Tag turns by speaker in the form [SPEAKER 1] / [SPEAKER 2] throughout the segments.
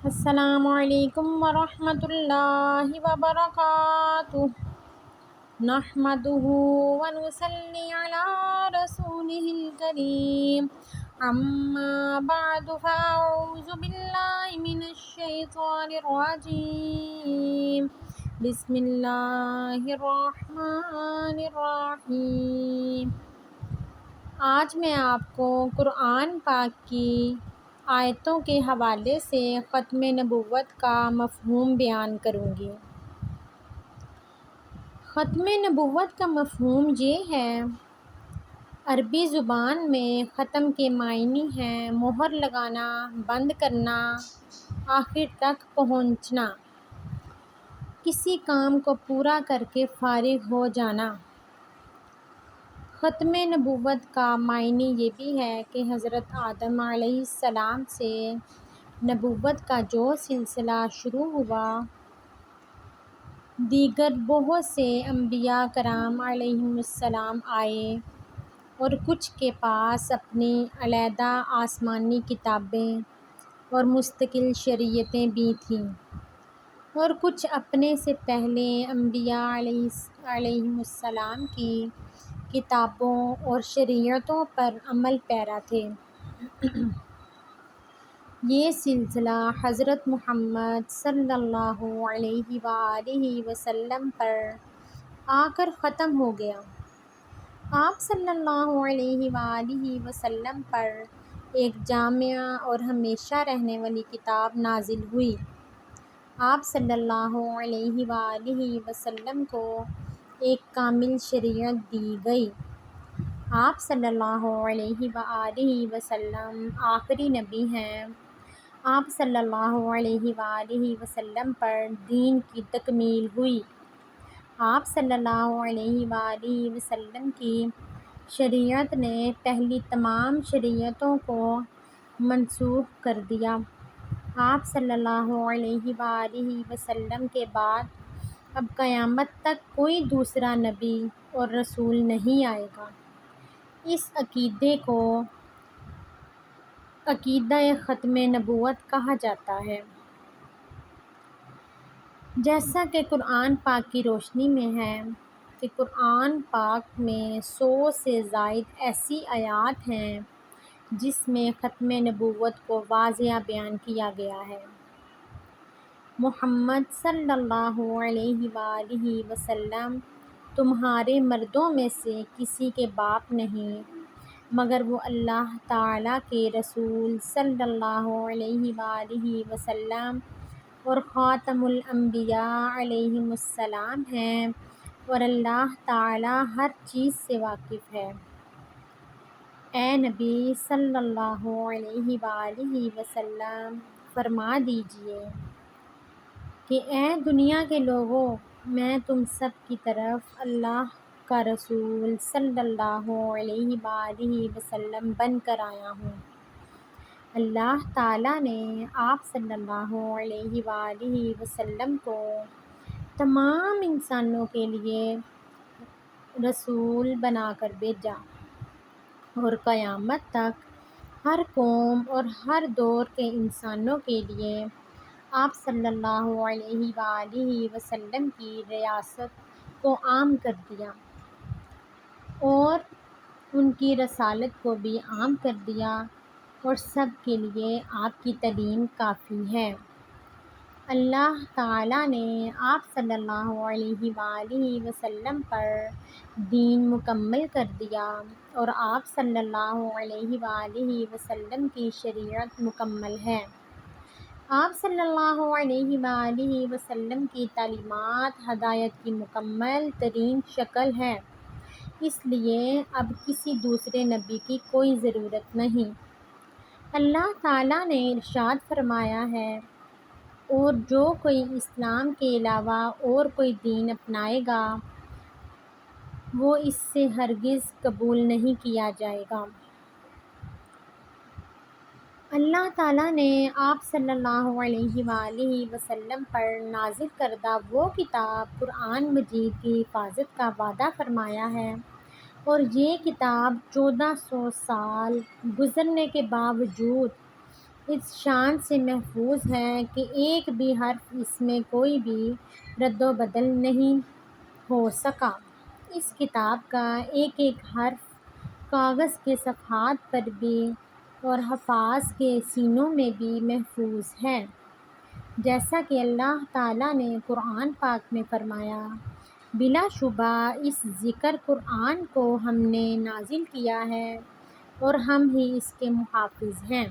[SPEAKER 1] السلام علیکم ورحمۃ اللہ وبرکاتہ۔ نحمدہ ونصلی علی رسولہ الکریم، اما بعد فاعوذ باللہ من الشیطان الرجیم، بسم اللہ الرحمن الرحیم۔ آج میں آپ کو قرآن پاک کی آیتوں کے حوالے سے ختم نبوت کا مفہوم بیان کروں گی۔ ختم نبوت کا مفہوم یہ ہے، عربی زبان میں ختم کے معنی ہیں مہر لگانا، بند کرنا، آخر تک پہنچنا، کسی کام کو پورا کر کے فارغ ہو جانا۔ ختم نبوت کا معنی یہ بھی ہے کہ حضرت آدم علیہ السلام سے نبوت کا جو سلسلہ شروع ہوا، دیگر بہت سے انبیاء کرام علیہم السلام آئے اور کچھ کے پاس اپنی علیحدہ آسمانی کتابیں اور مستقل شریعتیں بھی تھیں، اور کچھ اپنے سے پہلے انبیاء علیہم السلام کی کتابوں اور شریعتوں پر عمل پیرا تھے۔ یہ سلسلہ حضرت محمد صلی اللہ علیہ وآلہ وسلم پر آ کر ختم ہو گیا۔ آپ صلی اللہ علیہ وآلہ وسلم پر ایک جامع اور ہمیشہ رہنے والی کتاب نازل ہوئی۔ آپ صلی اللہ علیہ وآلہ وسلم کو ایک کامل شریعت دی گئی۔ آپ صلی اللہ علیہ وآلہ وسلم آخری نبی ہیں۔ آپ صلی اللہ علیہ وآلہ وسلم پر دین کی تکمیل ہوئی۔ آپ صلی اللہ علیہ وآلہ وسلم کی شریعت نے پہلی تمام شریعتوں کو منسوخ کر دیا۔ آپ صلی اللہ علیہ وآلہ وسلم کے بعد اب قیامت تک کوئی دوسرا نبی اور رسول نہیں آئے گا۔ اس عقیدے کو عقیدہ ختم نبوت کہا جاتا ہے۔ جیسا کہ قرآن پاک کی روشنی میں ہے کہ قرآن پاک میں 100 سے زائد ایسی آیات ہیں جس میں ختم نبوت کو واضح بیان کیا گیا ہے۔ محمد صلی اللہ علیہ وآلہ وسلم تمہارے مردوں میں سے کسی کے باپ نہیں، مگر وہ اللہ تعالیٰ کے رسول صلی اللہ علیہ وآلہ وسلم اور خاتم الانبیاء علیہم السلام ہیں، اور اللہ تعالیٰ ہر چیز سے واقف ہے۔ اے نبی صلی اللہ علیہ وآلہ وسلم، فرما دیجئے کہ اے دنیا کے لوگو، میں تم سب کی طرف اللہ کا رسول صلی اللہ علیہ وآلہ وسلم بن کر آیا ہوں۔ اللہ تعالیٰ نے آپ صلی اللہ علیہ وآلہ وسلم کو تمام انسانوں کے لیے رسول بنا کر بھیجا، اور قیامت تک ہر قوم اور ہر دور کے انسانوں کے لیے آپ صلی اللہ علیہ وآلہ وسلم کی رسالت کو عام کر دیا، اور ان کی رسالت کو بھی عام کر دیا، اور سب کے لیے آپ کی تعلیم کافی ہے۔ اللہ تعالیٰ نے آپ صلی اللہ علیہ وآلہ وسلم پر دین مکمل کر دیا، اور آپ صلی اللہ علیہ وآلہ وسلم کی شریعت مکمل ہے۔ آپ صلی اللہ علیہ وآلہ وسلم کی تعلیمات ہدایت کی مکمل ترین شکل ہے، اس لیے اب کسی دوسرے نبی کی کوئی ضرورت نہیں۔ اللہ تعالیٰ نے ارشاد فرمایا ہے، اور جو کوئی اسلام کے علاوہ اور کوئی دین اپنائے گا وہ اس سے ہرگز قبول نہیں کیا جائے گا۔ اللہ تعالیٰ نے آپ صلی اللہ علیہ وآلہ وسلم پر نازل کردہ وہ کتاب قرآن مجید کی حفاظت کا وعدہ فرمایا ہے، اور یہ کتاب 1400 سال گزرنے کے باوجود اس شان سے محفوظ ہے کہ ایک بھی حرف اس میں کوئی بھی رد و بدل نہیں ہو سکا۔ اس کتاب کا ایک ایک حرف کاغذ کے صفحات پر بھی اور حفاظ کے سینوں میں بھی محفوظ ہے۔ جیسا کہ اللہ تعالیٰ نے قرآن پاک میں فرمایا، بلا شبہ اس ذکر قرآن کو ہم نے نازل کیا ہے اور ہم ہی اس کے محافظ ہیں۔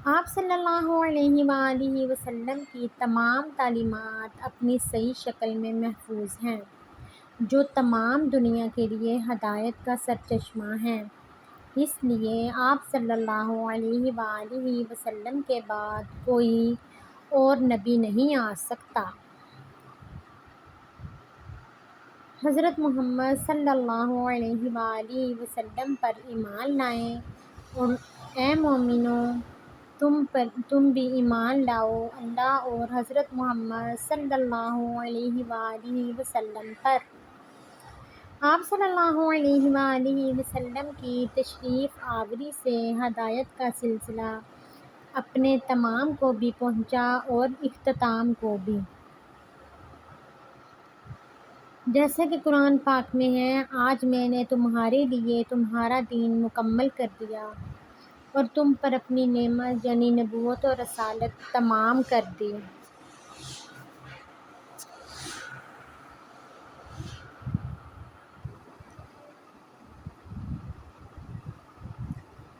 [SPEAKER 1] آپ صلی اللہ علیہ وآلہ وسلم کی تمام تعلیمات اپنی صحیح شکل میں محفوظ ہیں، جو تمام دنیا کے لیے ہدایت کا سرچشمہ ہیں۔ اس لیے آپ صلی اللہ علیہ وآلہ وسلم کے بعد کوئی اور نبی نہیں آ سکتا۔ حضرت محمد صلی اللہ علیہ وآلہ وسلم پر ایمان لائیں اور اے مومنو تم بھی ایمان لاؤ اللہ اور حضرت محمد صلی اللہ علیہ وآلہ وسلم پر۔ آپ صلی اللہ علیہ وآلہ وسلم کی تشریف آوری سے ہدایت کا سلسلہ اپنے تمام کو بھی پہنچا اور اختتام کو بھی۔ جیسا کہ قرآن پاک میں ہے، آج میں نے تمہارے لیے تمہارا دین مکمل کر دیا اور تم پر اپنی نعمت یعنی نبوت اور رسالت تمام کر دی۔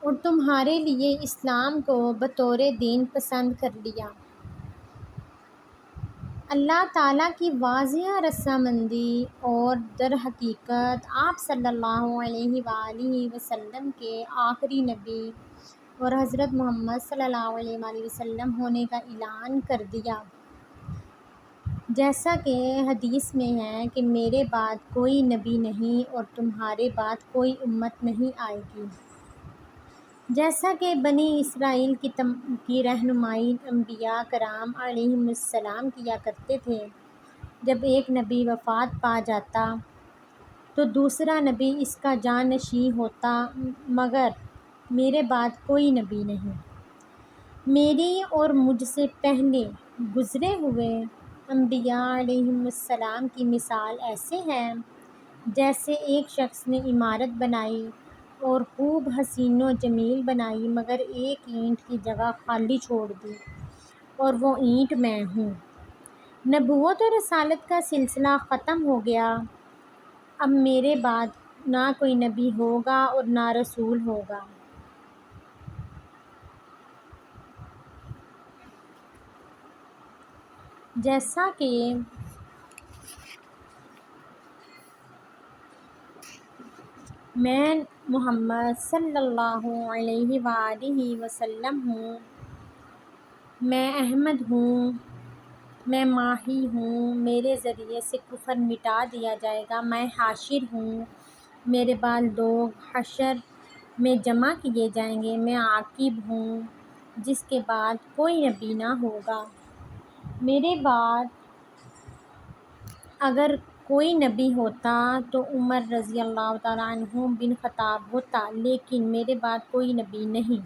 [SPEAKER 1] اور تمہارے لیے اسلام کو بطور دین پسند کر لیا۔ اللہ تعالیٰ کی واضح رضامندی اور در حقیقت آپ صلی اللہ علیہ وآلہ وسلم کے آخری نبی اور حضرت محمد صلی اللہ علیہ وآلہ وسلم ہونے کا اعلان کر دیا۔ جیسا کہ حدیث میں ہے کہ میرے بعد کوئی نبی نہیں اور تمہارے بعد کوئی امت نہیں آئے گی۔ جیسا کہ بنی اسرائیل کی رہنمائی انبیاء کرام علیہم السلام کیا کرتے تھے، جب ایک نبی وفات پا جاتا تو دوسرا نبی اس کا جانشین ہوتا، مگر میرے بعد کوئی نبی نہیں۔ میری اور مجھ سے پہلے گزرے ہوئے انبیاء علیہم السلام کی مثال ایسے ہے جیسے ایک شخص نے عمارت بنائی اور خوب حسین و جمیل بنائی مگر ایک اینٹ کی جگہ خالی چھوڑ دی اور وہ اینٹ میں ہوں۔ نبوت اور رسالت کا سلسلہ ختم ہو گیا، اب میرے بعد نہ کوئی نبی ہوگا اور نہ رسول ہوگا۔ جیسا کہ میں محمد صلی اللہ علیہ وآلہ وسلم ہوں، میں احمد ہوں، میں ماہی ہوں، میرے ذریعے سے کفر مٹا دیا جائے گا، میں حاشر ہوں، میرے بعد لوگ حشر میں جمع کیے جائیں گے، میں عاقب ہوں جس کے بعد کوئی نبی نہ ہوگا۔ میرے بعد اگر کوئی نبی ہوتا تو عمر رضی اللہ تعالیٰ عنہ بن خطاب ہوتا، لیکن میرے بعد کوئی نبی نہیں۔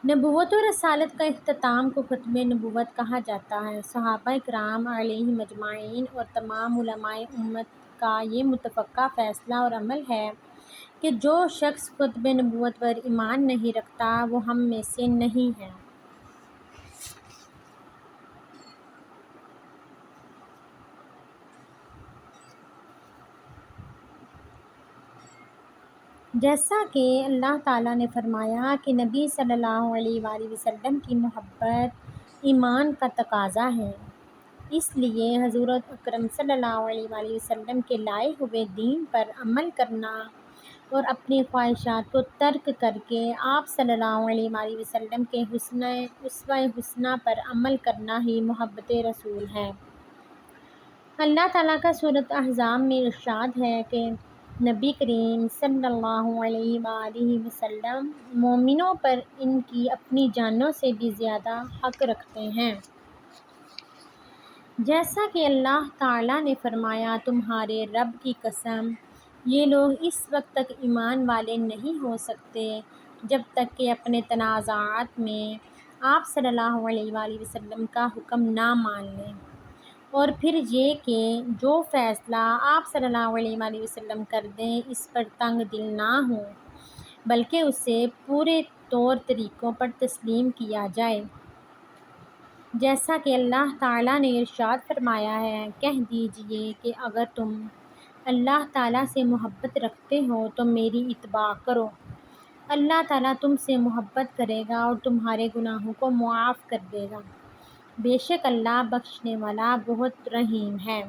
[SPEAKER 1] نبوت و رسالت کا اختتام کو ختم نبوت کہا جاتا ہے۔ صحابہ کرام علیہم اجمعین اور تمام علماء امت کا یہ متفقہ فیصلہ اور عمل ہے کہ جو شخص ختم نبوت پر ایمان نہیں رکھتا وہ ہم میں سے نہیں ہے۔ جیسا کہ اللہ تعالیٰ نے فرمایا کہ نبی صلی اللہ علیہ وآلہ وسلم کی محبت ایمان کا تقاضا ہے، اس لیے حضور اکرم صلی اللہ علیہ وآلہ وسلم کے لائے ہوئے دین پر عمل کرنا اور اپنی خواہشات کو ترک کر کے آپ صلی اللہ علیہ وآلہ وسلم کے اسوہ حسنہ پر عمل کرنا ہی محبت رسول ہے۔ اللہ تعالیٰ کا سورۃ احزاب میں ارشاد ہے کہ نبی کریم صلی اللہ علیہ وآلہ وسلم مومنوں پر ان کی اپنی جانوں سے بھی زیادہ حق رکھتے ہیں۔ جیسا کہ اللہ تعالیٰ نے فرمایا، تمہارے رب کی قسم، یہ لوگ اس وقت تک ایمان والے نہیں ہو سکتے جب تک کہ اپنے تنازعات میں آپ صلی اللہ علیہ وآلہ وسلم کا حکم نہ مان لیں، اور پھر یہ کہ جو فیصلہ آپ صلی اللہ علیہ وآلہ وسلم کر دیں اس پر تنگ دل نہ ہوں، بلکہ اسے پورے طور طریقوں پر تسلیم کیا جائے، جیسا کہ اللہ تعالیٰ نے ارشاد فرمایا ہے، کہہ دیجئے کہ اگر تم اللہ تعالیٰ سے محبت رکھتے ہو تو میری اتباع کرو، اللہ تعالیٰ تم سے محبت کرے گا اور تمہارے گناہوں کو معاف کر دے گا، بے شک اللہ بخشنے والا بہت رحیم ہے۔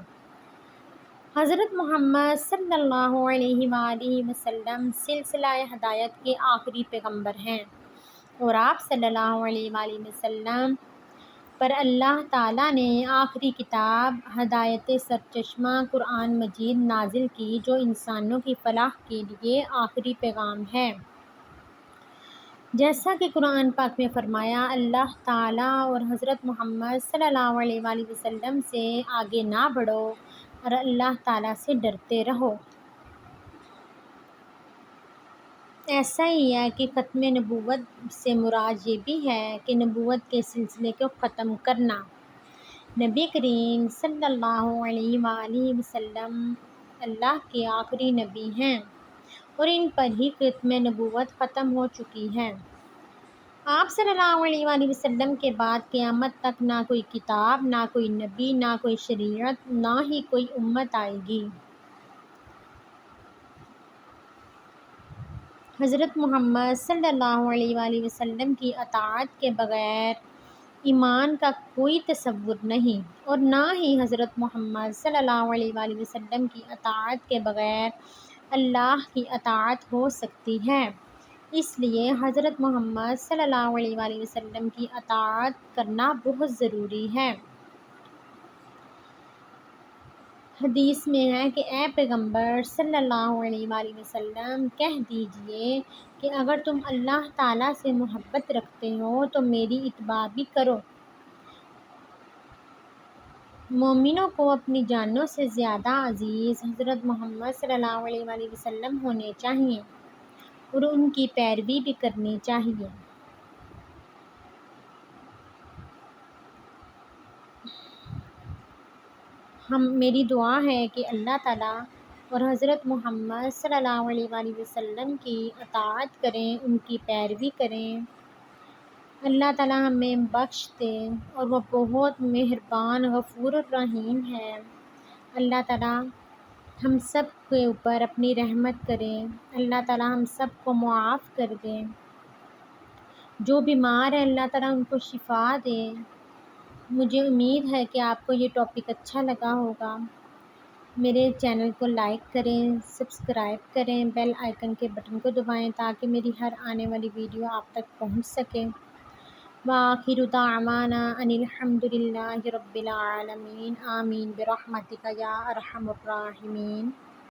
[SPEAKER 1] حضرت محمد صلی اللہ علیہ وآلہ وسلم سلسلہ ہدایت کے آخری پیغمبر ہیں، اور آپ صلی اللہ علیہ وآلہ وسلم پر اللہ تعالیٰ نے آخری کتاب ہدایت سرچشمہ قرآن مجید نازل کی، جو انسانوں کی فلاح کے لیے آخری پیغام ہے۔ جیسا کہ قرآن پاک میں فرمایا، اللہ تعالیٰ اور حضرت محمد صلی اللہ علیہ وآلہ وسلم سے آگے نہ بڑھو اور اللہ تعالیٰ سے ڈرتے رہو۔ ایسا ہی ہے کہ ختم نبوت سے مراد یہ بھی ہے کہ نبوت کے سلسلے کو ختم کرنا۔ نبی کریم صلی اللہ علیہ وآلہ وسلم اللہ کے آخری نبی ہیں، اور ان پر ہی ختم نبوت ختم ہو چکی ہے۔ آپ صلی اللہ علیہ وآلہ وسلم کے بعد قیامت تک نہ کوئی کتاب، نہ کوئی نبی، نہ کوئی شریعت، نہ ہی کوئی امت آئے گی۔ حضرت محمد صلی اللہ علیہ وآلہ وسلم کی اطاعت کے بغیر ایمان کا کوئی تصور نہیں، اور نہ ہی حضرت محمد صلی اللہ علیہ وآلہ وسلم کی اطاعت کے بغیر اللہ کی اطاعت ہو سکتی ہے۔ اس لیے حضرت محمد صلی اللہ علیہ وآلہ وسلم کی اطاعت کرنا بہت ضروری ہے۔ حدیث میں ہے کہ اے پیغمبر صلی اللہ علیہ وآلہ وسلم، کہہ دیجئے کہ اگر تم اللہ تعالیٰ سے محبت رکھتے ہو تو میری اتباع بھی کرو۔ مومنوں کو اپنی جانوں سے زیادہ عزیز حضرت محمد صلی اللہ علیہ وآلہ وسلم ہونے چاہیے، اور ان کی پیروی بھی کرنی چاہیے۔ میری دعا ہے کہ اللہ تعالیٰ اور حضرت محمد صلی اللہ علیہ وآلہ وسلم کی اطاعت کریں، ان کی پیروی کریں۔ اللہ تعالیٰ ہمیں بخش دے، اور وہ بہت مہربان غفور الرحیم ہے۔ اللہ تعالیٰ ہم سب کے اوپر اپنی رحمت کرے، اللہ تعالیٰ ہم سب کو معاف کر دے۔ جو بیمار ہے اللہ تعالیٰ ان کو شفا دے۔ مجھے امید ہے کہ آپ کو یہ ٹاپک اچھا لگا ہوگا۔ میرے چینل کو لائک کریں، سبسکرائب کریں، بیل آئیکن کے بٹن کو دبائیں تاکہ میری ہر آنے والی ویڈیو آپ تک پہنچ سکے۔ وآخر دعوانا ان الحمد للہ رب العالمین، آمین برحمتک یا ارحم الراحمین۔